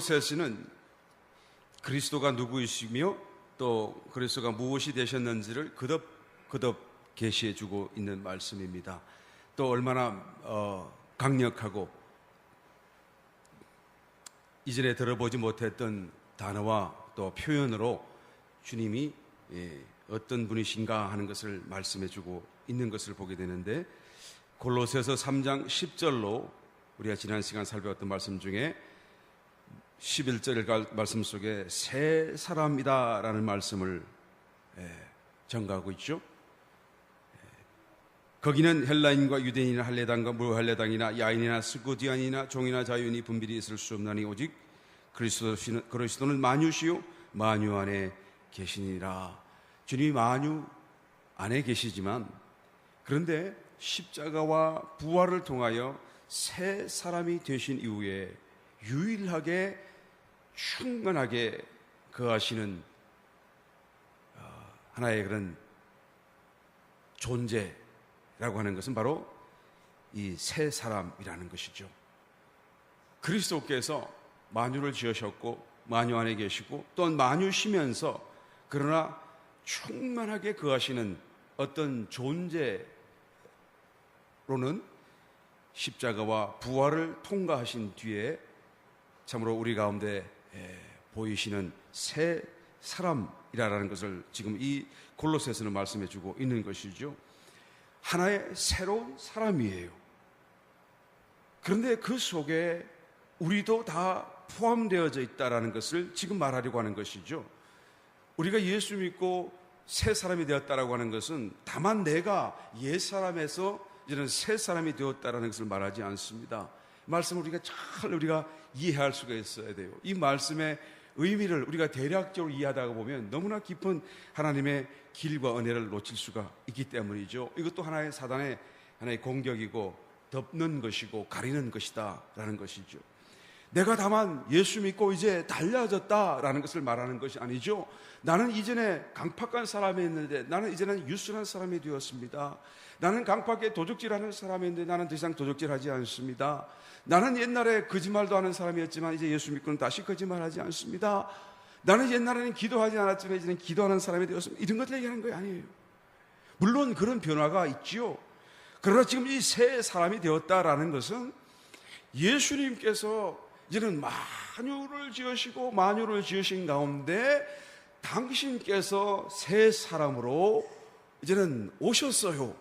골로새서는 그리스도가 누구이시며 또 그리스도가 무엇이 되셨는지를 거듭 계시해주고 있는 말씀입니다. 또 얼마나 강력하고 이전에 들어보지 못했던 단어와 또 표현으로 주님이 어떤 분이신가 하는 것을 말씀해주고 있는 것을 보게 되는데, 골로새서 3장 10절로 우리가 지난 시간 살펴봤던 말씀 중에 11절 말씀 속에 새 사람이다 라는 말씀을 전가하고 있죠. 거기는 헬라인과 유대인이나 할례당과 무할례당이나 야인이나 스고디안이나 종이나 자유인이 분별이 있을 수 없나니 오직 그리스도는 만유시요 만유 안에 계시니라. 주님이 만유 안에 계시지만, 그런데 십자가와 부활을 통하여 새 사람이 되신 이후에 유일하게 충만하게 거하시는 하나의 그런 존재라고 하는 것은 바로 이 새 사람이라는 것이죠. 그리스도께서 만유를 지으셨고 만유 안에 계시고 또한 만유시면서 그러나 충만하게 거하시는 어떤 존재로는 십자가와 부활을 통과하신 뒤에 참으로 우리 가운데 보이시는 새 사람이라는 것을 지금 이 골로새서는 말씀해 주고 있는 것이죠. 하나의 새로운 사람이에요. 그런데 그 속에 우리도 다 포함되어져 있다는 것을 지금 말하려고 하는 것이죠. 우리가 예수 믿고 새 사람이 되었다라고 하는 것은 다만 내가 옛 사람에서 이제는 새 사람이 되었다라는 것을 말하지 않습니다. 말씀을 우리가 이해할 수가 있어야 돼요. 이 말씀의 의미를 우리가 대략적으로 이해하다가 보면 너무나 깊은 하나님의 길과 은혜를 놓칠 수가 있기 때문이죠. 이것도 하나의 사단의 하나의 공격이고 덮는 것이고 가리는 것이다라는 것이죠. 내가 다만 예수 믿고 이제 달라졌다라는 것을 말하는 것이 아니죠. 나는 이전에 강팍한 사람이었는데 나는 이제는 유순한 사람이 되었습니다. 나는 강팍에 도적질하는 사람이었는데 나는 더 이상 도적질하지 않습니다. 나는 옛날에 거짓말도 하는 사람이었지만 이제 예수 믿고는 다시 거짓말하지 않습니다. 나는 옛날에는 기도하지 않았지만 이제는 기도하는 사람이 되었습니다. 이런 것들 얘기하는 거예요, 아니에요. 물론 그런 변화가 있지요. 그러나 지금 이 새 사람이 되었다라는 것은 예수님께서 이제는 만유를 지으시고 만유를 지으신 가운데 당신께서 새 사람으로 이제는 오셨어요.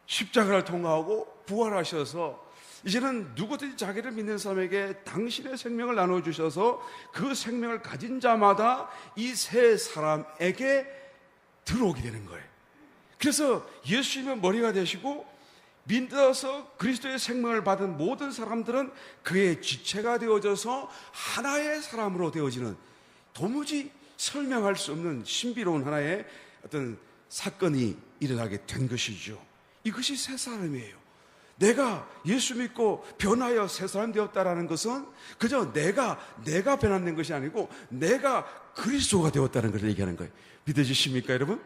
십자가를 통과하고 부활하셔서 이제는 누구든지 자기를 믿는 사람에게 당신의 생명을 나눠주셔서 그 생명을 가진 자마다 이 새 사람에게 들어오게 되는 거예요. 그래서 예수님은 머리가 되시고 믿어서 그리스도의 생명을 받은 모든 사람들은 그의 지체가 되어져서 하나의 사람으로 되어지는 도무지 설명할 수 없는 신비로운 하나의 어떤 사건이 일어나게 된 것이죠. 이것이 새 사람이에요. 내가 예수 믿고 변하여 새 사람 되었다라는 것은 그저 내가 변화된 것이 아니고 내가 그리스도가 되었다는 것을 얘기하는 거예요. 믿어지십니까, 여러분?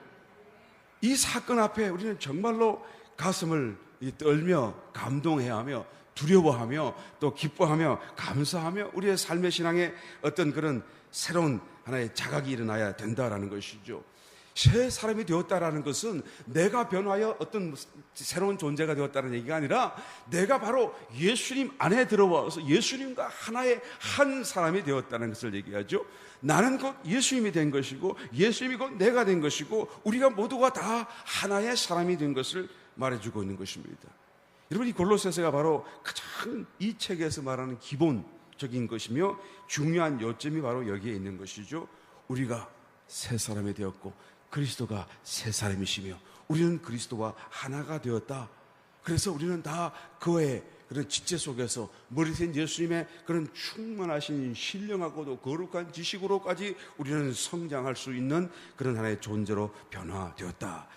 이 사건 앞에 우리는 정말로 가슴을 떨며 감동해야 하며 두려워하며 또 기뻐하며 감사하며 우리의 삶의 신앙에 어떤 그런 새로운 하나의 자각이 일어나야 된다라는 것이죠. 새 사람이 되었다라는 것은 내가 변하여 어떤 새로운 존재가 되었다는 얘기가 아니라 내가 바로 예수님 안에 들어와서 예수님과 하나의 한 사람이 되었다는 것을 얘기하죠. 나는 곧 예수님이 된 것이고 예수님이 곧 내가 된 것이고 우리가 모두가 다 하나의 사람이 된 것을 말해주고 있는 것입니다. 여러분, 이 골로새서가 바로 가장 이 책에서 말하는 기본적인 것이며 중요한 요점이 바로 여기에 있는 것이죠. 우리가 새 사람이 되었고 그리스도가 새 사람이시며 우리는 그리스도와 하나가 되었다. 그래서 우리는 다 그의 그런 지체 속에서 머리신 예수님의 그런 충만하신 신령하고도 거룩한 지식으로까지 우리는 성장할 수 있는 그런 하나의 존재로 변화되었다.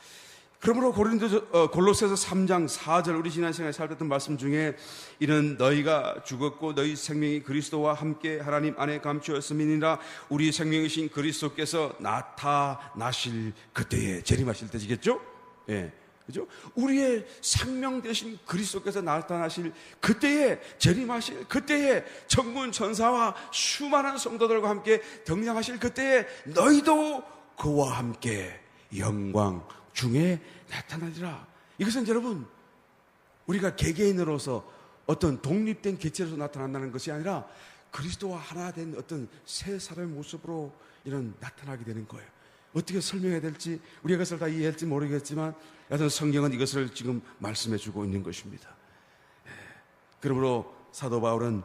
그러므로 골로새서 3장 4절 우리 지난 시간에 살폈던 말씀 중에 이는 너희가 죽었고 너희 생명이 그리스도와 함께 하나님 안에 감추었음이니라. 우리 생명이신 그리스도께서 나타나실 그때에, 재림하실 때지겠죠? 예. 그죠? 우리의 생명 되신 그리스도께서 나타나실 그때에, 재림하실 그때에, 천군 천사와 수많은 성도들과 함께 등장하실 그때에 너희도 그와 함께 영광 중에 나타나리라. 이것은 여러분, 우리가 개개인으로서 어떤 독립된 개체로서 나타난다는 것이 아니라 그리스도와 하나 된 어떤 새 사람의 모습으로 이런 나타나게 되는 거예요. 어떻게 설명해야 될지 우리가 그것을 다 이해할지 모르겠지만 여하튼 성경은 이것을 지금 말씀해 주고 있는 것입니다. 그러므로 사도 바울은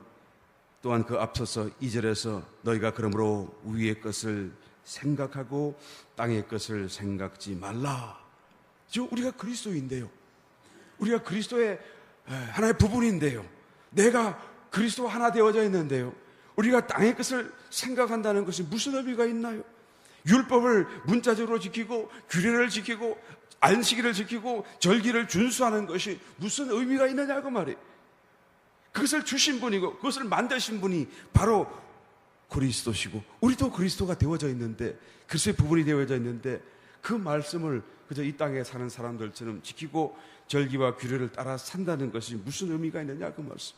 또한 그 앞서서 2절에서 너희가 그러므로 위의 것을 생각하고 땅의 것을 생각지 말라. 우리가 그리스도인데요, 우리가 그리스도의 하나의 부분인데요, 내가 그리스도와 하나 되어져 있는데요, 우리가 땅의 것을 생각한다는 것이 무슨 의미가 있나요? 율법을 문자적으로 지키고 규례를 지키고 안식일을 지키고 절기를 준수하는 것이 무슨 의미가 있느냐 그 말이에요. 그것을 주신 분이고 그것을 만드신 분이 바로 그리스도시고 우리도 그리스도가 되어져 있는데, 그리스도의 부분이 되어져 있는데 그 말씀을 그저 이 땅에 사는 사람들처럼 지키고 절기와 규례를 따라 산다는 것이 무슨 의미가 있느냐 그 말씀.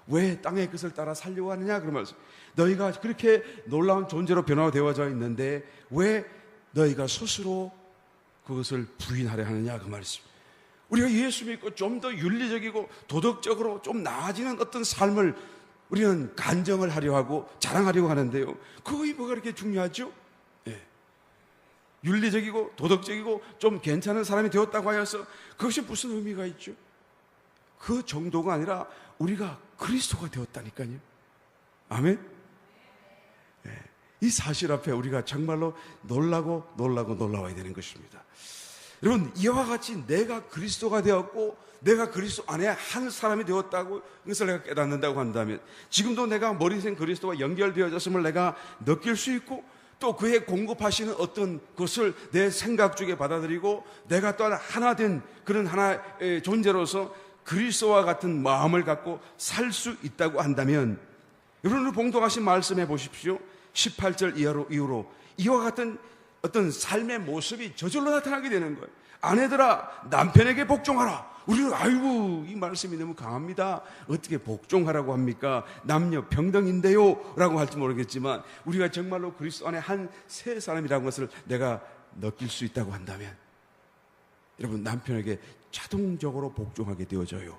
왜 땅의 것을 따라 살려고 하느냐 그 말씀. 너희가 그렇게 놀라운 존재로 변화되어져 있는데 왜 너희가 스스로 그것을 부인하려 하느냐 그 말씀. 우리가 예수 믿고 좀 더 윤리적이고 도덕적으로 좀 나아지는 어떤 삶을 우리는 간정을 하려 하고 자랑하려고 하는데요, 그것이 뭐가 그렇게 중요하죠? 윤리적이고 도덕적이고 좀 괜찮은 사람이 되었다고 하여서 그것이 무슨 의미가 있죠? 그 정도가 아니라 우리가 그리스도가 되었다니까요. 아멘? 이 사실 앞에 우리가 정말로 놀라워야 되는 것입니다. 여러분, 이와 같이 내가 그리스도가 되었고 내가 그리스도 안에 한 사람이 되었다고, 그것을 내가 깨닫는다고 한다면 지금도 내가 머리생 그리스도와 연결되어졌음을 내가 느낄 수 있고 또 그의 공급하시는 어떤 것을 내 생각 중에 받아들이고 내가 또한 하나 된 그런 하나의 존재로서 그리스도와 같은 마음을 갖고 살 수 있다고 한다면, 여러분을 봉독하신 말씀해 보십시오. 18절 이후로 이와 같은 어떤 삶의 모습이 저절로 나타나게 되는 거예요. 아내들아 남편에게 복종하라. 우리는 아이고 이 말씀이 너무 강합니다. 어떻게 복종하라고 합니까? 남녀 평등인데요 라고 할지 모르겠지만 우리가 정말로 그리스도 안에 한 새 사람이라는 것을 내가 느낄 수 있다고 한다면 여러분, 남편에게 자동적으로 복종하게 되어져요.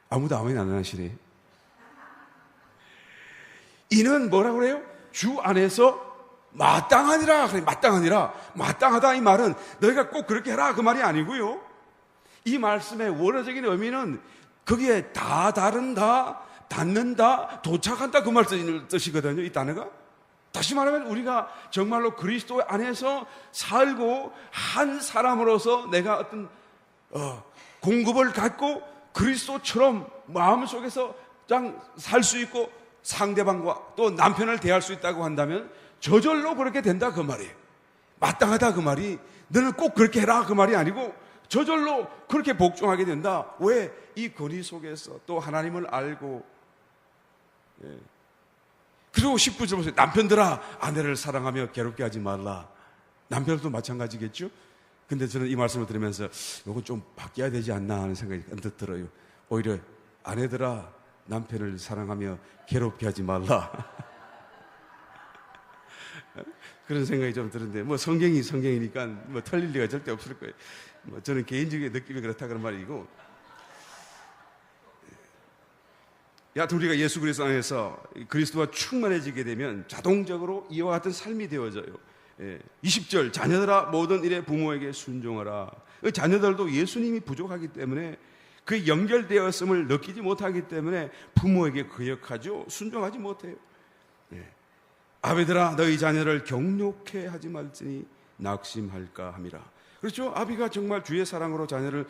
아무도 아멘 안 하시네. 이는 뭐라고 그래요? 주 안에서 마땅하니라. 마땅하다 이 말은 너희가 꼭 그렇게 해라 그 말이 아니고요, 이 말씀의 원어적인 의미는 거기에 다 다른다, 닿는다, 도착한다 그 말 뜻이거든요. 이 단어가 다시 말하면 우리가 정말로 그리스도 안에서 살고 한 사람으로서 내가 어떤 공급을 갖고 그리스도처럼 마음속에서 살 수 있고 상대방과 또 남편을 대할 수 있다고 한다면 저절로 그렇게 된다 그 말이에요. 마땅하다 그 말이 너는 꼭 그렇게 해라 그 말이 아니고 저절로 그렇게 복종하게 된다. 왜? 이 권위 속에서 또 하나님을 알고. 그리고 19절 보세요. 남편들아 아내를 사랑하며 괴롭게 하지 말라. 남편도 마찬가지겠죠? 근데 저는 이 말씀을 들으면서 이건 좀 바뀌어야 되지 않나 하는 생각이 언뜻 들어요. 오히려 아내들아 남편을 사랑하며 괴롭게 하지 말라. 그런 생각이 좀 드는데 뭐 성경이니까 뭐 틀릴 리가 절대 없을 거예요. 뭐 저는 개인적인 느낌이 그렇다 그런 말이고, 여하튼 우리가 예수 그리스도 안에서 그리스도와 충만해지게 되면 자동적으로 이와 같은 삶이 되어져요. 20절 자녀들아 모든 일에 부모에게 순종하라. 자녀들도 예수님이 부족하기 때문에 그 연결되었음을 느끼지 못하기 때문에 부모에게 거역하죠. 순종하지 못해요. 아비들아 너희 자녀를 경욕해 하지 말지니 낙심할까 함이라. 그렇죠? 아비가 정말 주의 사랑으로 자녀를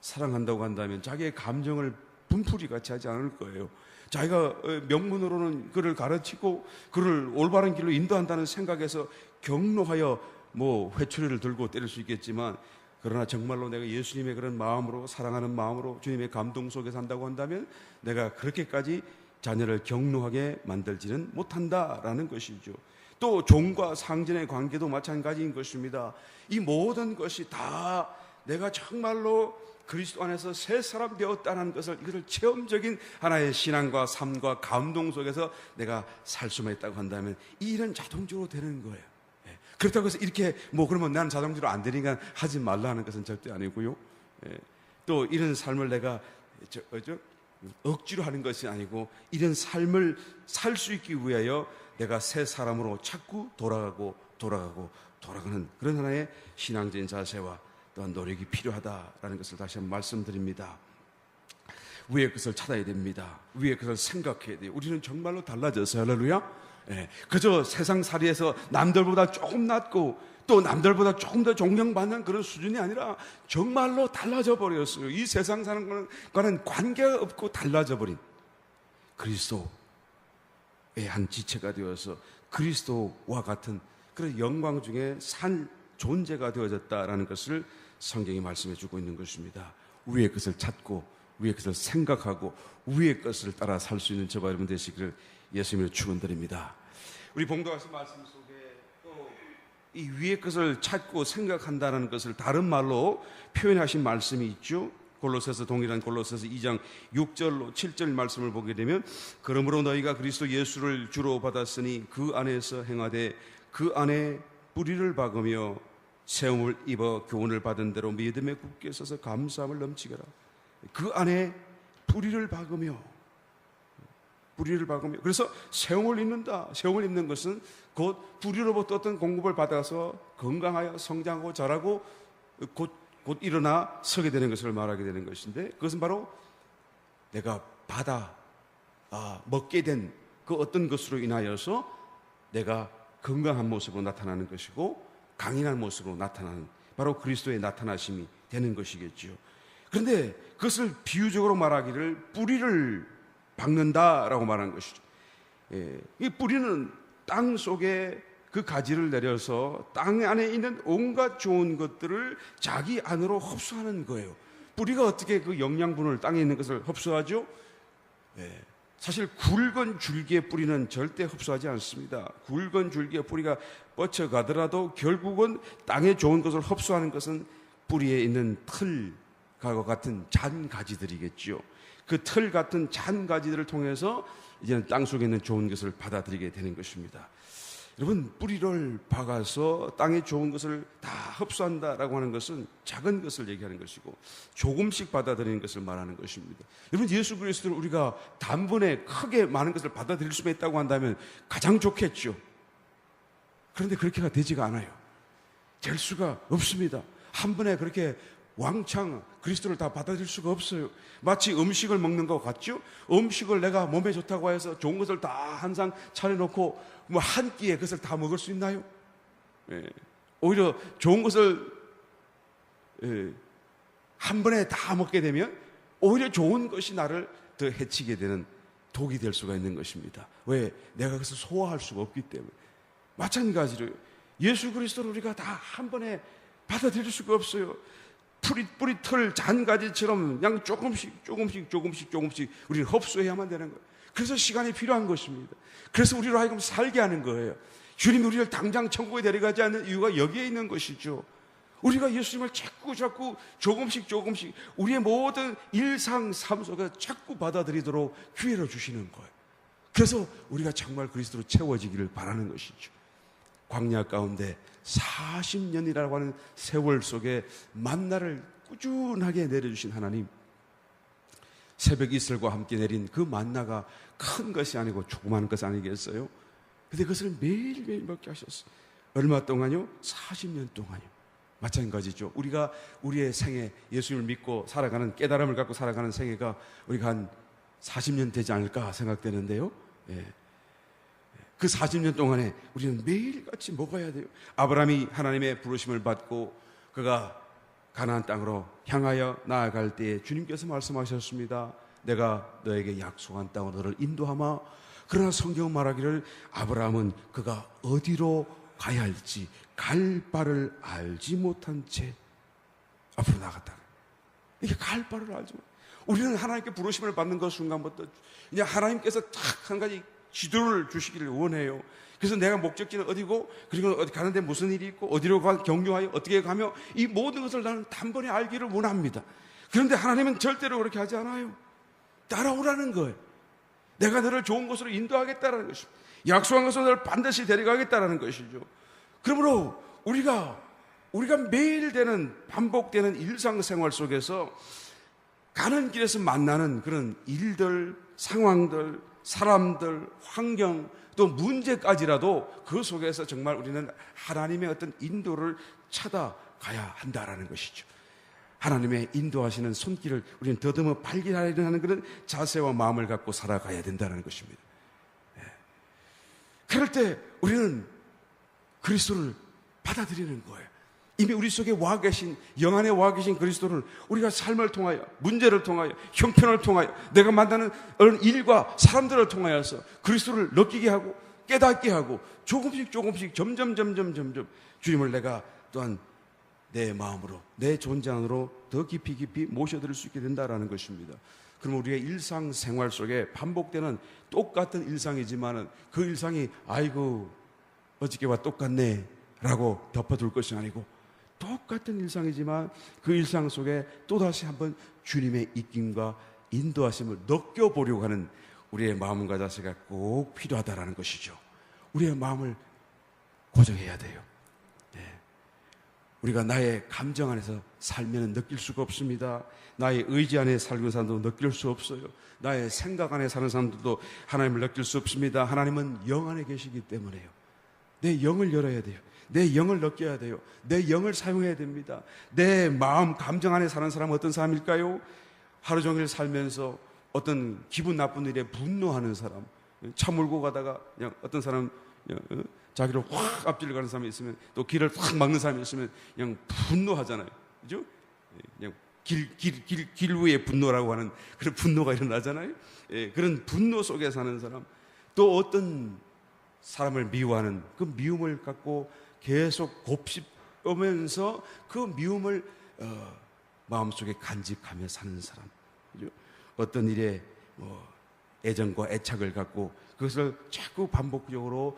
사랑한다고 한다면 자기의 감정을 분풀이 같이 하지 않을 거예요. 자기가 명문으로는 그를 가르치고 그를 올바른 길로 인도한다는 생각에서 경노하여 뭐 회초리를 들고 때릴 수 있겠지만, 그러나 정말로 내가 예수님의 그런 마음으로 사랑하는 마음으로 주님의 감동 속에 산다고 한다면 내가 그렇게까지 자녀를 경노하게 만들지는 못한다라는 것이죠. 또 종과 상전의 관계도 마찬가지인 것입니다. 이 모든 것이 다 내가 정말로 그리스도 안에서 새 사람 되었다는 것을, 이것을 체험적인 하나의 신앙과 삶과 감동 속에서 내가 살 수만 있다고 한다면 이 일은 자동적으로 되는 거예요. 그렇다고 해서 이렇게 그러면 나는 자동적으로 안 되니까 하지 말라는 것은 절대 아니고요. 또 이런 삶을 내가 억지로 하는 것이 아니고, 이런 삶을 살 수 있기 위하여 내가 새 사람으로 자꾸 돌아가는 그런 하나의 신앙적인 자세와 또한 노력이 필요하다라는 것을 다시 한번 말씀드립니다. 위의 것을 찾아야 됩니다. 위의 것을 생각해야 돼요. 우리는 정말로 달라졌어요. 할렐루야. 그저 세상살이에서 남들보다 조금 낫고 또 남들보다 조금 더 존경받는 그런 수준이 아니라 정말로 달라져 버렸어요. 이 세상 사는 것과는 관계가 없고 달라져 버린 그리스도의 한 지체가 되어서 그리스도와 같은 그런 영광 중에 산 존재가 되어졌다라는 것을 성경이 말씀해 주고 있는 것입니다. 위의 것을 찾고 위의 것을 생각하고 위의 것을 따라 살 수 있는 저와 여러분 되시기를 예수님으로 축원드립니다. 우리 봉독하신 말씀 속에 또 이 위의 것을 찾고 생각한다는 것을 다른 말로 표현하신 말씀이 있죠. 골로새서, 동일한 골로새서 2장 6절로 7절 말씀을 보게 되면, 그러므로 너희가 그리스도 예수를 주로 받았으니 그 안에서 행하되 그 안에 뿌리를 박으며 세움을 입어 교훈을 받은 대로 믿음에 굳게 서서 감사함을 넘치게 하라. 그 안에 뿌리를 박으며 그래서 세움을 입는다. 세움을 입는 것은 곧 뿌리로부터 어떤 공급을 받아서 건강하여 성장하고 자라고 곧 일어나 서게 되는 것을 말하게 되는 것인데, 그것은 바로 내가 받아 먹게 된 그 어떤 것으로 인하여서 내가 건강한 모습으로 나타나는 것이고 강인한 모습으로 나타나는, 바로 그리스도의 나타나심이 되는 것이겠지요. 그런데 그것을 비유적으로 말하기를 뿌리를 박는다라고 말하는 것이죠. 이 뿌리는 땅 속에 그 가지를 내려서 땅 안에 있는 온갖 좋은 것들을 자기 안으로 흡수하는 거예요. 뿌리가 어떻게 그 영양분을 땅에 있는 것을 흡수하죠? 사실 굵은 줄기의 뿌리는 절대 흡수하지 않습니다. 굵은 줄기의 뿌리가 뻗쳐가더라도 결국은 땅에 좋은 것을 흡수하는 것은 뿌리에 있는 털과 같은 잔 가지들이겠죠. 그 털 같은 잔 가지들을 통해서 이제는 땅 속에 있는 좋은 것을 받아들이게 되는 것입니다. 여러분, 뿌리를 박아서 땅에 좋은 것을 다 흡수한다라고 하는 것은 작은 것을 얘기하는 것이고 조금씩 받아들이는 것을 말하는 것입니다. 여러분, 예수 그리스도를 우리가 단번에 크게 많은 것을 받아들일 수만 있다고 한다면 가장 좋겠죠. 그런데 그렇게가 되지가 않아요. 될 수가 없습니다. 한 번에 그렇게 왕창 그리스도를 다 받아들일 수가 없어요. 마치 음식을 먹는 것 같죠? 음식을 내가 몸에 좋다고 해서 좋은 것을 다 한 상 차려놓고 한 끼에 그것을 다 먹을 수 있나요? 오히려 좋은 것을 한 번에 다 먹게 되면 오히려 좋은 것이 나를 더 해치게 되는 독이 될 수가 있는 것입니다. 왜? 내가 그것을 소화할 수가 없기 때문에. 마찬가지로 예수 그리스도를 우리가 다 한 번에 받아들일 수가 없어요. 뿌리털 잔가지처럼 그냥 조금씩 우리는 흡수해야만 되는 거예요. 그래서 시간이 필요한 것입니다. 그래서 우리로 하여금 살게 하는 거예요. 주님이 우리를 당장 천국에 데려가지 않는 이유가 여기에 있는 것이죠. 우리가 예수님을 자꾸 조금씩 우리의 모든 일상 삶 속에 자꾸 받아들이도록 기회를 주시는 거예요. 그래서 우리가 정말 그리스도로 채워지기를 바라는 것이죠. 광야 가운데 40년이라고 하는 세월 속에 만나를 꾸준하게 내려주신 하나님, 새벽 이슬과 함께 내린 그 만나가 큰 것이 아니고 조그마한 것이 아니겠어요? 근데 그것을 매일매일 먹게 하셨어요. 얼마 동안요? 40년 동안요. 마찬가지죠. 우리가 우리의 생애, 예수님을 믿고 살아가는, 깨달음을 갖고 살아가는 생애가 우리가 한 40년 되지 않을까 생각되는데요. 그 40년 동안에 우리는 매일같이 먹어야 돼요. 아브라함이 하나님의 부르심을 받고 그가 가나안 땅으로 향하여 나아갈 때에 주님께서 말씀하셨습니다. 내가 너에게 약속한 땅으로 너를 인도하마. 그러나 성경은 말하기를 아브라함은 그가 어디로 가야 할지 갈 바를 알지 못한 채 앞으로 나갔다. 이게 갈 바를 알지 못. 우리는 하나님께 부르심을 받는 그 순간부터 이제 하나님께서 딱 한 가지 지도를 주시기를 원해요. 그래서 내가 목적지는 어디고, 그리고 어디 가는데 무슨 일이 있고, 어디로 경유하여 어떻게 가며, 이 모든 것을 나는 단번에 알기를 원합니다. 그런데 하나님은 절대로 그렇게 하지 않아요. 따라오라는 거예요. 내가 너를 좋은 곳으로 인도하겠다는 것입니다. 약속한 것을 너를 반드시 데려가겠다는 것이죠. 그러므로 우리가 매일 되는 반복되는 일상생활 속에서 가는 길에서 만나는 그런 일들, 상황들, 사람들, 환경, 또 문제까지라도 그 속에서 정말 우리는 하나님의 어떤 인도를 찾아가야 한다라는 것이죠. 하나님의 인도하시는 손길을 우리는 더듬어 발견하려는 그런 자세와 마음을 갖고 살아가야 된다는 것입니다. 그럴 때 우리는 그리스도를 받아들이는 거예요. 이미 우리 속에 와 계신, 영 안에 와 계신 그리스도를 우리가 삶을 통하여, 문제를 통하여, 형편을 통하여, 내가 만나는 어떤 일과 사람들을 통하여서 그리스도를 느끼게 하고 깨닫게 하고 조금씩 점점 주님을 내가 또한 내 마음으로, 내 존재 안으로 더 깊이 모셔드릴 수 있게 된다는 것입니다. 그럼 우리의 일상생활 속에 반복되는 똑같은 일상이지만은 그 일상이 아이고 어저께와 똑같네 라고 덮어둘 것이 아니고, 똑같은 일상이지만 그 일상 속에 또다시 한번 주님의 이김과 인도하심을 느껴보려고 하는 우리의 마음과 자세가 꼭 필요하다는 것이죠. 우리의 마음을 고정해야 돼요. 우리가 나의 감정 안에서 살면 느낄 수가 없습니다. 나의 의지 안에 살고 사는 사람도 느낄 수 없어요. 나의 생각 안에 사는 사람들도 하나님을 느낄 수 없습니다. 하나님은 영 안에 계시기 때문에요. 내 영을 열어야 돼요. 내 영을 느껴야 돼요. 내 영을 사용해야 됩니다. 내 마음, 감정 안에 사는 사람은 어떤 사람일까요? 하루 종일 살면서 어떤 기분 나쁜 일에 분노하는 사람, 차 몰고 가다가 그냥 어떤 사람 자기를 확 앞질러 가는 사람이 있으면, 또 길을 확 막는 사람이 있으면 그냥 분노하잖아요. 그죠? 그냥 길 위에 분노라고 하는 그런 분노가 일어나잖아요. 그런 분노 속에 사는 사람, 또 어떤 사람을 미워하는 그 미움을 갖고 계속 곱씹으면서 그 미움을 마음속에 간직하며 사는 사람, 그죠? 어떤 일에 애정과 애착을 갖고 그것을 자꾸 반복적으로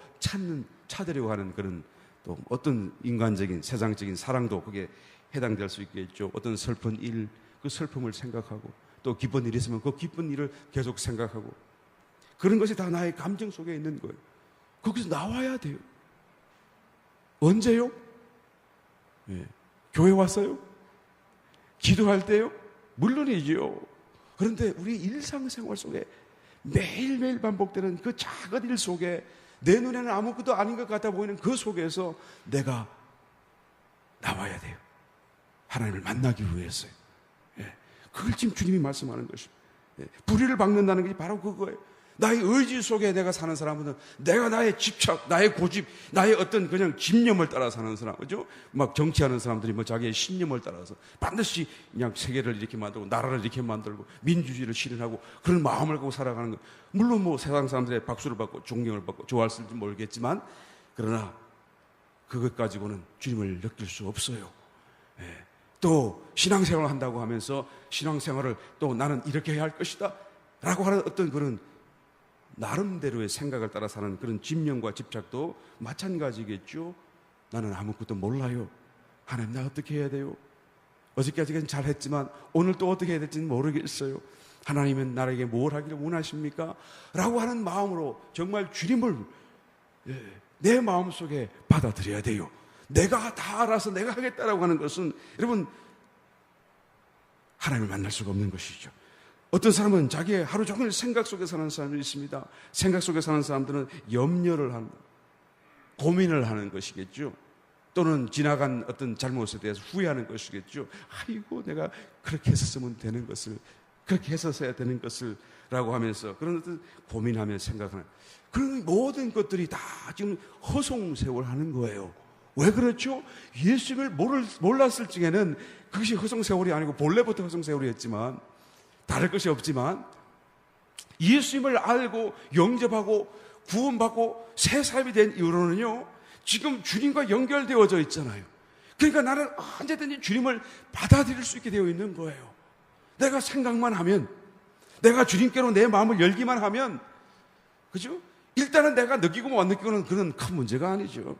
찾으려고 하는 그런, 또 어떤 인간적인 세상적인 사랑도 그게 해당될 수 있겠죠. 어떤 슬픈 일, 그 슬픔을 생각하고, 또 기쁜 일이 있으면 그 기쁜 일을 계속 생각하고, 그런 것이 다 나의 감정 속에 있는 거예요. 거기서 나와야 돼요. 언제요? 교회 왔어요? 기도할 때요? 물론이죠. 그런데 우리 일상생활 속에 매일매일 반복되는 그 작은 일 속에, 내 눈에는 아무것도 아닌 것 같아 보이는 그 속에서 내가 나와야 돼요. 하나님을 만나기 위해서요. 그걸 지금 주님이 말씀하는 것입니다. 불의를 박는다는 것이 바로 그거예요. 나의 의지 속에 내가 사는 사람은, 내가 나의 집착, 나의 고집, 나의 어떤 그냥 집념을 따라 사는 사람, 그죠? 막 정치하는 사람들이 뭐 자기의 신념을 따라서 반드시 그냥 세계를 이렇게 만들고 나라를 이렇게 만들고 민주주의를 실현하고 그런 마음을 갖고 살아가는 거. 물론 뭐 세상 사람들의 박수를 받고 존경을 받고 좋아할지 모르겠지만, 그러나 그것 가지고는 주님을 느낄 수 없어요. 또 신앙생활을 한다고 하면서 신앙생활을 또 나는 이렇게 해야 할 것이다 라고 하는 어떤 그런 나름대로의 생각을 따라 사는 그런 집념과 집착도 마찬가지겠죠. 나는 아무것도 몰라요. 하나님, 나 어떻게 해야 돼요? 어저께까지는 잘했지만 오늘 또 어떻게 해야 될지는 모르겠어요. 하나님은 나에게 뭘 하기를 원하십니까? 라고 하는 마음으로 정말 주님을 내 마음속에 받아들여야 돼요. 내가 다 알아서 내가 하겠다라고 하는 것은, 여러분, 하나님을 만날 수가 없는 것이죠. 어떤 사람은 자기의 하루 종일 생각 속에 사는 사람이 있습니다. 생각 속에 사는 사람들은 염려를 하는, 고민을 하는 것이겠죠. 또는 지나간 어떤 잘못에 대해서 후회하는 것이겠죠. 아이고, 내가 그렇게 했었으면 되는 것을, 그렇게 했었어야 되는 것을 라고 하면서 그런 어떤 고민하며 생각하는, 그런 모든 것들이 다 지금 허송세월하는 거예요. 왜 그렇죠? 예수님을 몰랐을 적에는 그것이 허송세월이 아니고 본래부터 허송세월이었지만, 다를 것이 없지만, 예수님을 알고 영접하고 구원받고 새 사람이 된 이후로는요, 지금 주님과 연결되어져 있잖아요. 그러니까 나는 언제든지 주님을 받아들일 수 있게 되어 있는 거예요. 내가 생각만 하면, 내가 주님께로 내 마음을 열기만 하면, 그죠? 일단은 내가 느끼고 못 느끼고는 그런 큰 문제가 아니죠.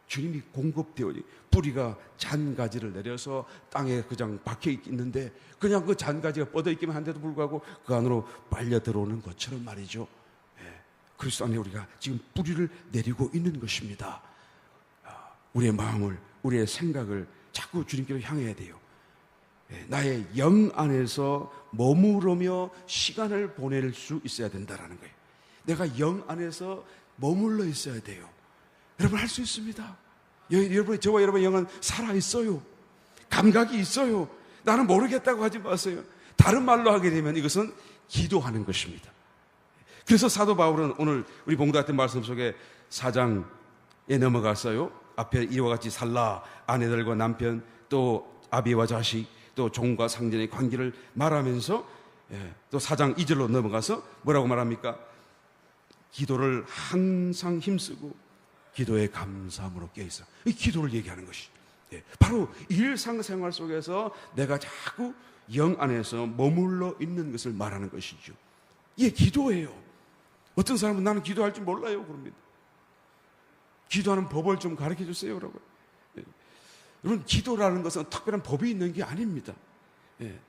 주님이 공급되어 뿌리가 잔가지를 내려서 땅에 그냥 박혀 있는데 그냥 그 잔가지가 뻗어 있기만 한데도 불구하고 그 안으로 빨려 들어오는 것처럼 말이죠. 그리스도 안에 우리가 지금 뿌리를 내리고 있는 것입니다. 우리의 마음을, 우리의 생각을 자꾸 주님께로 향해야 돼요. 나의 영 안에서 머무르며 시간을 보낼 수 있어야 된다는 거예요. 내가 영 안에서 머물러 있어야 돼요. 여러분 할 수 있습니다. 여러분, 저와 여러분의 영은 살아있어요. 감각이 있어요. 나는 모르겠다고 하지 마세요. 다른 말로 하게 되면 이것은 기도하는 것입니다. 그래서 사도 바울은 오늘 우리 봉독했던 말씀 속에 4장에 넘어갔어요. 앞에 이와 같이 살라, 아내들과 남편, 또 아비와 자식, 또 종과 상전의 관계를 말하면서 또 4장 2절로 넘어가서 뭐라고 말합니까? 기도를 항상 힘쓰고 기도에 감사함으로 깨어있어. 이 기도를 얘기하는 것이 바로 일상생활 속에서 내가 자꾸 영 안에서 머물러 있는 것을 말하는 것이죠. 이게 기도예요. 어떤 사람은 나는 기도할 줄 몰라요 그럽니다. 기도하는 법을 좀 가르쳐 주세요 라고. 여러분 기도라는 것은 특별한 법이 있는 게 아닙니다.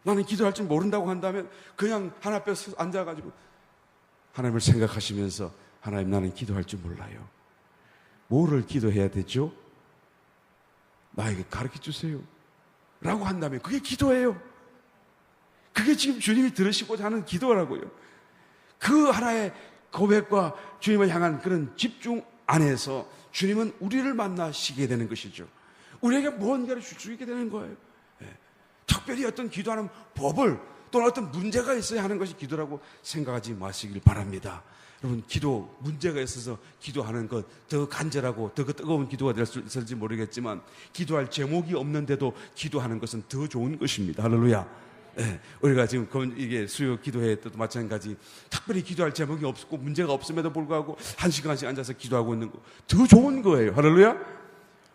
나는 기도할 줄 모른다고 한다면 그냥 하나님 앞에 앉아가지고 하나님을 생각하시면서 하나님 나는 기도할 줄 몰라요. 뭐를 기도해야 되죠? 나에게 가르쳐 주세요 라고 한다면 그게 기도예요. 그게 지금 주님이 들으시고자 하는 기도라고요. 그 하나의 고백과 주님을 향한 그런 집중 안에서 주님은 우리를 만나시게 되는 것이죠. 우리에게 무언가를 줄 수 있게 되는 거예요. 특별히 어떤 기도하는 법을 또는 어떤 문제가 있어야 하는 것이 기도라고 생각하지 마시길 바랍니다. 여러분 기도 문제가 있어서 기도하는 것 더 간절하고 더 뜨거운 기도가 될 수 있을지 모르겠지만 기도할 제목이 없는데도 기도하는 것은 더 좋은 것입니다. 할렐루야. 우리가 지금 이게 수요 기도회 때도 마찬가지 특별히 기도할 제목이 없고 문제가 없음에도 불구하고 1시간씩 앉아서 기도하고 있는 거 더 좋은 거예요. 할렐루야.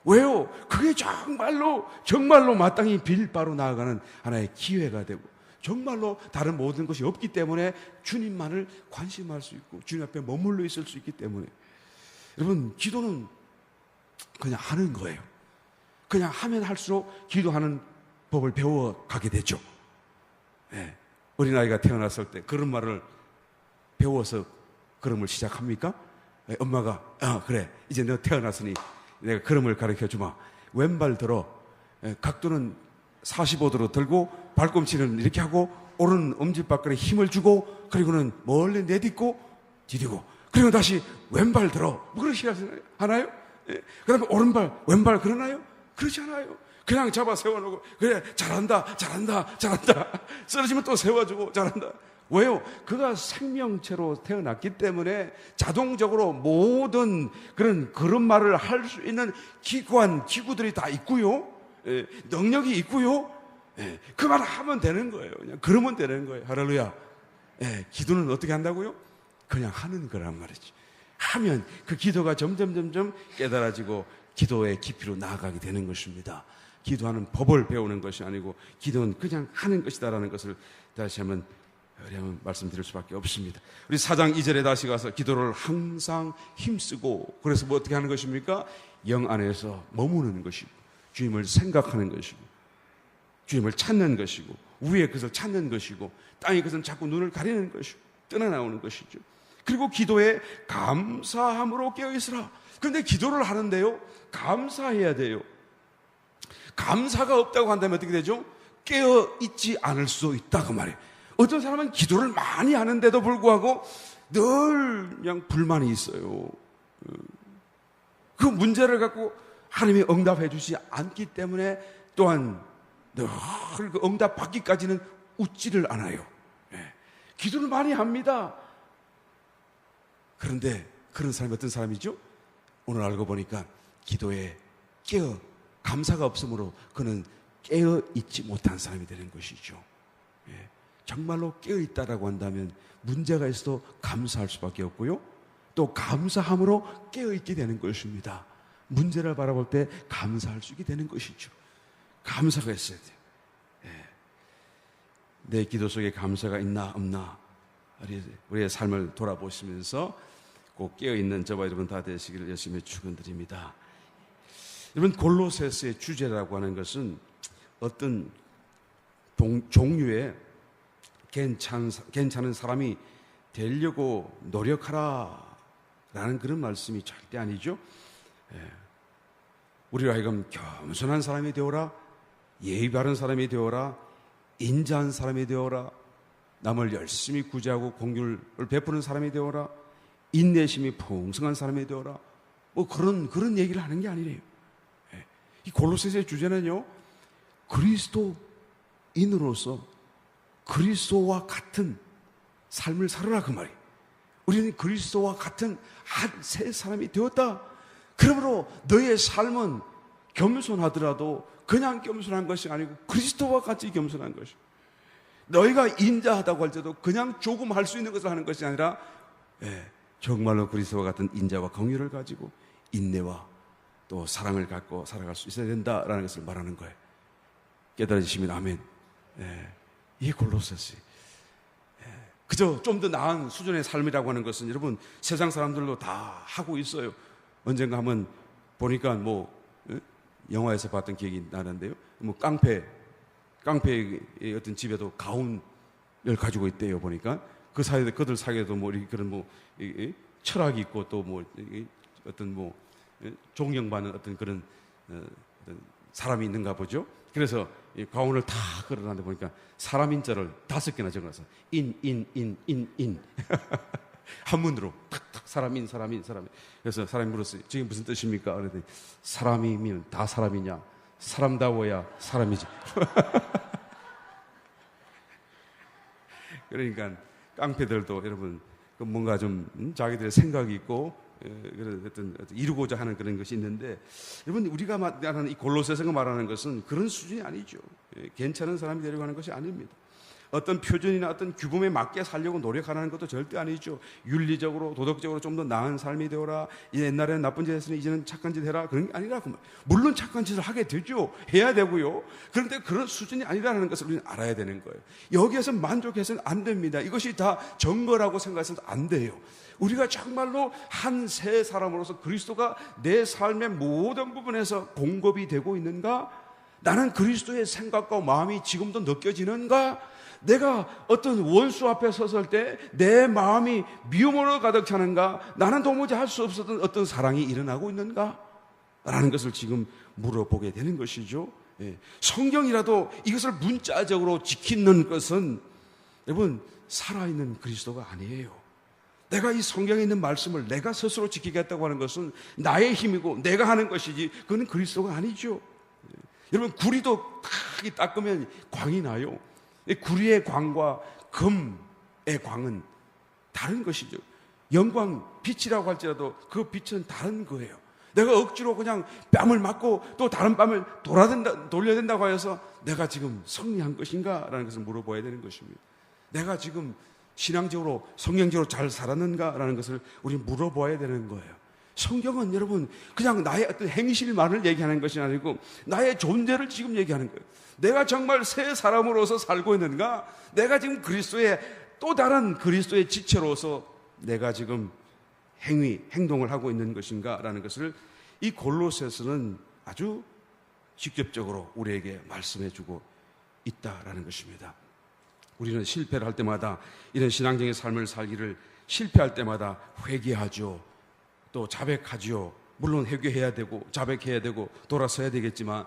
왜요? 그게 정말로 마땅히 빌바로 나아가는 하나의 기회가 되고 정말로 다른 모든 것이 없기 때문에 주님만을 관심할 수 있고 주님 앞에 머물러 있을 수 있기 때문에 여러분 기도는 그냥 하는 거예요. 그냥 하면 할수록 기도하는 법을 배워가게 되죠. 어린아이가 태어났을 때 걸음마를 배워서 걸음을 시작합니까? 엄마가 그래 이제 너 태어났으니 내가 걸음을 가르쳐 주마. 왼발 들어 각도는 45도로 들고 발꿈치는 이렇게 하고 오른 엄지발가락에 힘을 주고 그리고는 멀리 내딛고 디디고 그리고 다시 왼발 들어. 뭐 그렇게 하나요? 그 다음에 오른발 왼발 그러나요? 그렇지 않아요. 그냥 잡아 세워놓고 그래 잘한다 쓰러지면 또 세워주고 잘한다. 왜요? 그가 생명체로 태어났기 때문에 자동적으로 모든 그런 걸음마를 할 수 있는 기구들이 다 있고요. 능력이 있고요. 그 말 하면 되는 거예요. 그냥 그러면 되는 거예요. 할렐루야. 기도는 어떻게 한다고요? 그냥 하는 거란 말이지. 하면 그 기도가 점점 깨달아지고 기도의 깊이로 나아가게 되는 것입니다. 기도하는 법을 배우는 것이 아니고 기도는 그냥 하는 것이다라는 것을 다시 한번 말씀드릴 수밖에 없습니다. 우리 4장 2절에 다시 가서 기도를 항상 힘쓰고 그래서 뭐 어떻게 하는 것입니까? 영 안에서 머무는 것이고 주님을 생각하는 것이고 주님을 찾는 것이고 위의 것을 찾는 것이고 땅의 것은 자꾸 눈을 가리는 것이고 떠나나오는 것이죠. 그리고 기도에 감사함으로 깨어있으라. 그런데 기도를 하는데요 감사해야 돼요. 감사가 없다고 한다면 어떻게 되죠? 깨어있지 않을 수 있다고 말해요. 어떤 사람은 기도를 많이 하는데도 불구하고 늘 그냥 불만이 있어요. 그 문제를 갖고 하나님이 응답해 주지 않기 때문에 또한 늘 그 응답 받기까지는 웃지를 않아요. 기도를 많이 합니다. 그런데 그런 사람이 어떤 사람이죠? 오늘 알고 보니까 기도에 감사가 없으므로 그는 깨어있지 못한 사람이 되는 것이죠. 정말로 깨어있다라고 한다면 문제가 있어도 감사할 수밖에 없고요. 또 감사함으로 깨어있게 되는 것입니다. 문제를 바라볼 때 감사할 수 있게 되는 것이죠. 감사가 있어야 돼요. 내 기도 속에 감사가 있나 없나 우리의 삶을 돌아보시면서 꼭 깨어있는 저와 여러분 다 되시기를 열심히 축원드립니다. 여러분, 골로새서의 주제라고 하는 것은 어떤 종류의 괜찮은 사람이 되려고 노력하라 라는 그런 말씀이 절대 아니죠. 우리로 하여금 겸손한 사람이 되어라, 예의 바른 사람이 되어라, 인자한 사람이 되어라, 남을 열심히 구제하고 공유를 베푸는 사람이 되어라, 인내심이 풍성한 사람이 되어라, 뭐 그런 얘기를 하는 게 아니래요. 이 골로새서의 주제는요, 그리스도인으로서 그리스도와 같은 삶을 살아라, 그 말이에요. 우리는 그리스도와 같은 한 새 사람이 되었다. 그러므로 너의 삶은 겸손하더라도 그냥 겸손한 것이 아니고 그리스도와 같이 겸손한 것이, 너희가 인자하다고 할 때도 그냥 조금 할 수 있는 것을 하는 것이 아니라 정말로 그리스도와 같은 인자와 긍휼을 가지고 인내와 또 사랑을 갖고 살아갈 수 있어야 된다라는 것을 말하는 거예요. 깨달으시면 아멘. 이 골로새서, 그저 좀 더 나은 수준의 삶이라고 하는 것은 여러분 세상 사람들도 다 하고 있어요. 언젠가 한번 보니까 영화에서 봤던 기억이 나는데요. 깡패의 어떤 집에도 가운을 가지고 있대요. 보니까 그 사이에 그들 사이에도 그런 철학이 있고 또 어떤 존경받는 어떤 그런 어떤 사람이 있는가 보죠. 그래서 이 가운을 다 걸어놨는데 보니까 사람 인자를 5개나 적어놔서 인 한문으로 탁탁 사람인. 그래서 사람이 물었어요. 지금 무슨 뜻입니까? 그랬더니 사람이면 다 사람이냐? 사람다워야 사람이지. 그러니까 깡패들도 여러분 뭔가 좀 자기들의 생각이 있고 어떤 이루고자 하는 그런 것이 있는데, 여러분 우리가 말하는 이 골로새서가 말하는 것은 그런 수준이 아니죠. 괜찮은 사람이 되려고 하는 것이 아닙니다. 어떤 표준이나 어떤 규범에 맞게 살려고 노력하는 것도 절대 아니죠. 윤리적으로 도덕적으로 좀 더 나은 삶이 되어라, 옛날에는 나쁜 짓 했으니 이제는 착한 짓 해라, 그런 게 아니라고. 물론 착한 짓을 하게 되죠. 해야 되고요. 그런데 그런 수준이 아니라는 것을 우리는 알아야 되는 거예요. 여기에서 만족해서는 안 됩니다. 이것이 다 정거라고 생각해서는 안 돼요. 우리가 정말로 한 새 사람으로서 그리스도가 내 삶의 모든 부분에서 공급이 되고 있는가? 나는 그리스도의 생각과 마음이 지금도 느껴지는가? 내가 어떤 원수 앞에 섰을 때 내 마음이 미움으로 가득 차는가? 나는 도무지 할 수 없었던 어떤 사랑이 일어나고 있는가? 라는 것을 지금 물어보게 되는 것이죠. 성경이라도 이것을 문자적으로 지키는 것은 여러분 살아있는 그리스도가 아니에요. 내가 이 성경에 있는 말씀을 내가 스스로 지키겠다고 하는 것은 나의 힘이고 내가 하는 것이지, 그건 그리스도가 아니죠. 여러분 구리도 크게 닦으면 광이 나요. 구리의 광과 금의 광은 다른 것이죠. 영광, 빛이라고 할지라도 그 빛은 다른 거예요. 내가 억지로 그냥 뺨을 맞고 또 다른 뺨을 돌려야 된다고 해서 내가 지금 승리한 것인가? 라는 것을 물어봐야 되는 것입니다. 내가 지금 신앙적으로 성경적으로 잘 살았는가? 라는 것을 우리 물어봐야 되는 거예요. 성경은 여러분 그냥 나의 어떤 행실만을 얘기하는 것이 아니고 나의 존재를 지금 얘기하는 거예요. 내가 정말 새 사람으로서 살고 있는가? 내가 지금 그리스도의 또 다른 그리스도의 지체로서 내가 지금 행동을 하고 있는 것인가? 라는 것을 이 골로새서는 아주 직접적으로 우리에게 말씀해주고 있다라는 것입니다. 우리는 실패를 할 때마다 이런 신앙적인 삶을 살기를 실패할 때마다 회개하죠. 또 자백하죠. 물론 회개해야 되고 자백해야 되고 돌아서야 되겠지만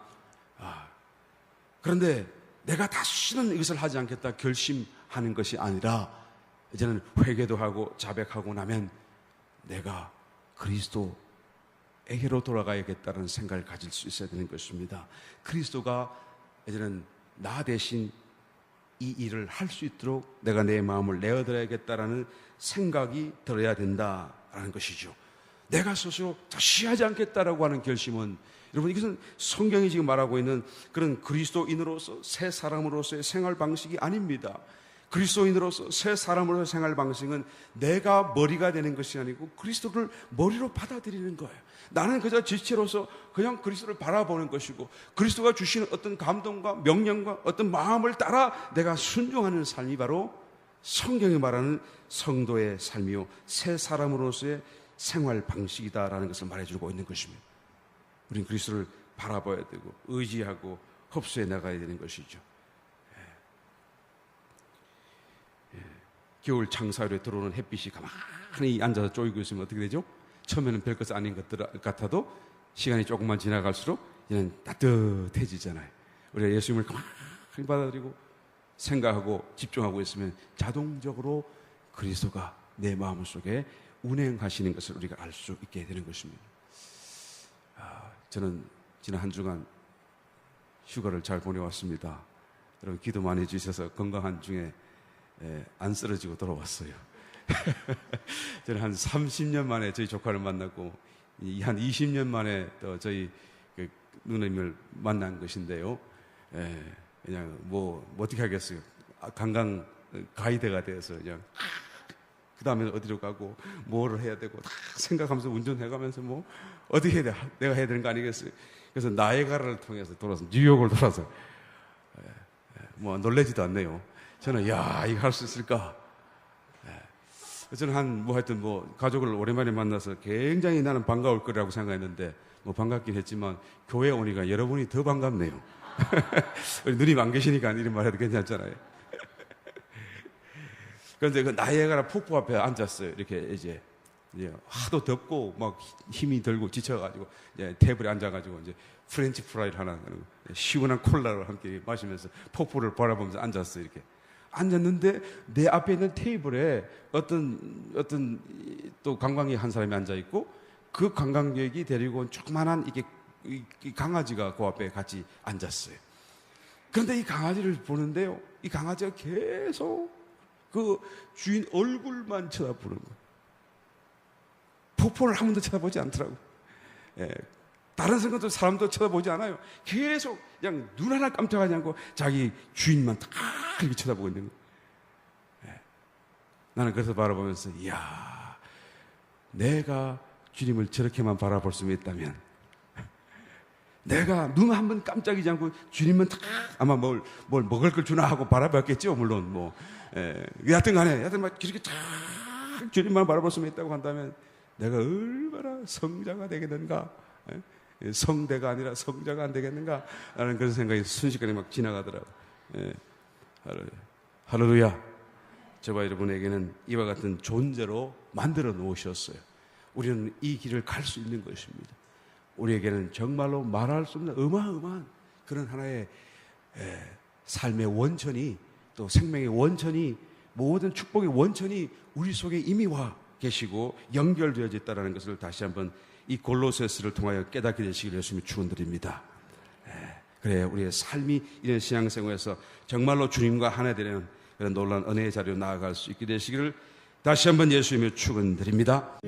그런데 내가 다시는 이것을 하지 않겠다 결심하는 것이 아니라 이제는 회개도 하고 자백하고 나면 내가 그리스도에게로 돌아가야겠다는 생각을 가질 수 있어야 되는 것입니다. 그리스도가 이제는 나 대신 이 일을 할 수 있도록 내가 내 마음을 내어드려야겠다라는 생각이 들어야 된다라는 것이죠. 내가 스스로 다시 하지 않겠다라고 하는 결심은 여러분 이것은 성경이 지금 말하고 있는 그런 그리스도인으로서 새 사람으로서의 생활 방식이 아닙니다. 그리스도인으로서 새 사람으로서의 생활 방식은 내가 머리가 되는 것이 아니고 그리스도를 머리로 받아들이는 거예요. 나는 그저 지체로서 그냥 그리스도를 바라보는 것이고 그리스도가 주시는 어떤 감동과 명령과 어떤 마음을 따라 내가 순종하는 삶이 바로 성경이 말하는 성도의 삶이요 새 사람으로서의 생활 방식이다라는 것을 말해주고 있는 것입니다. 우리는 그리스도를 바라봐야 되고 의지하고 흡수해 나가야 되는 것이죠. 겨울 창사율에 들어오는 햇빛이 가만히 앉아서 쪼이고 있으면 어떻게 되죠? 처음에는 별것 아닌 것 같아도 시간이 조금만 지나갈수록 이는 따뜻해지잖아요. 우리가 예수님을 가만히 받아들이고 생각하고 집중하고 있으면 자동적으로 그리스도가 내 마음속에 운행하시는 것을 우리가 알 수 있게 되는 것입니다. 저는 지난 한 주간 휴가를 잘 보내왔습니다. 여러분 기도 많이 해주셔서 건강한 중에 안 쓰러지고 돌아왔어요. 저는 한 30년 만에 저희 조카를 만났고 한 20년 만에 또 저희 누님을 만난 것인데요. 그냥 뭐 어떻게 하겠어요. 관광 가이드가 돼서 그냥 그 다음에 어디로 가고 뭐를 해야 되고 다 생각하면서 운전해가면서 뭐 어떻게 해야 돼? 내가 해야 되는 거 아니겠어요? 그래서 나이가라를 통해서 돌아서 뉴욕을 돌아서 뭐 놀라지도 않네요. 저는 야 이거 할 수 있을까? 저는 하여튼 가족을 오랜만에 만나서 굉장히 나는 반가울 거라고 생각했는데 뭐 반갑긴 했지만 교회 오니까 여러분이 더 반갑네요. 우리 누님 안 계시니까 이런 말 해도 괜찮잖아요. 그런데 그 나이아가라 폭포 앞에 앉았어요. 이렇게 이제 하도 덥고 막 힘이 들고 지쳐가지고 이제 테이블에 앉아가지고 이제 프렌치 프라이를 하나 시원한 콜라를 함께 마시면서 폭포를 바라보면서 앉았어요. 이렇게 앉았는데 내 앞에 있는 테이블에 어떤 또 관광객 한 사람이 앉아 있고 그 관광객이 데리고 온 조그만한 이 강아지가 그 앞에 같이 앉았어요. 그런데 이 강아지를 보는데요, 이 강아지가 계속 그 주인 얼굴만 쳐다보는 거예요. 폭포를 한 번도 쳐다보지 않더라고요. 다른 사람도 쳐다보지 않아요. 계속 그냥 눈 하나 깜짝하지 않고 자기 주인만 다 이렇게 쳐다보고 있는 거예요. 나는 그래서 바라보면서 이야, 내가 주님을 저렇게만 바라볼 수 있다면 내가 눈 한 번 깜짝이지 않고 주님은 다 아마 뭘 먹을 걸 주나 하고 바라봤겠죠. 물론 여하튼 간에 막 이렇게 다 주님만 바라볼 수 있다고 한다면 내가 얼마나 성자가 되겠는가, 성대가 아니라 성자가 안 되겠는가 라는 그런 생각이 순식간에 막 지나가더라고요. 할렐루야. 저와 여러분에게는 이와 같은 존재로 만들어 놓으셨어요. 우리는 이 길을 갈 수 있는 것입니다. 우리에게는 정말로 말할 수 없는 어마어마한 그런 하나의 삶의 원천이, 또 생명의 원천이, 모든 축복의 원천이 우리 속에 이미 와 계시고 연결되어져 있다는 것을 다시 한번 이 골로새서를 통하여 깨닫게 되시기를 예수님이 축원드립니다. 그래, 우리의 삶이 이런 신앙생활에서 정말로 주님과 하나 되는 그런 놀라운 은혜의 자리로 나아갈 수 있게 되시기를 다시 한번 예수님의 축원드립니다.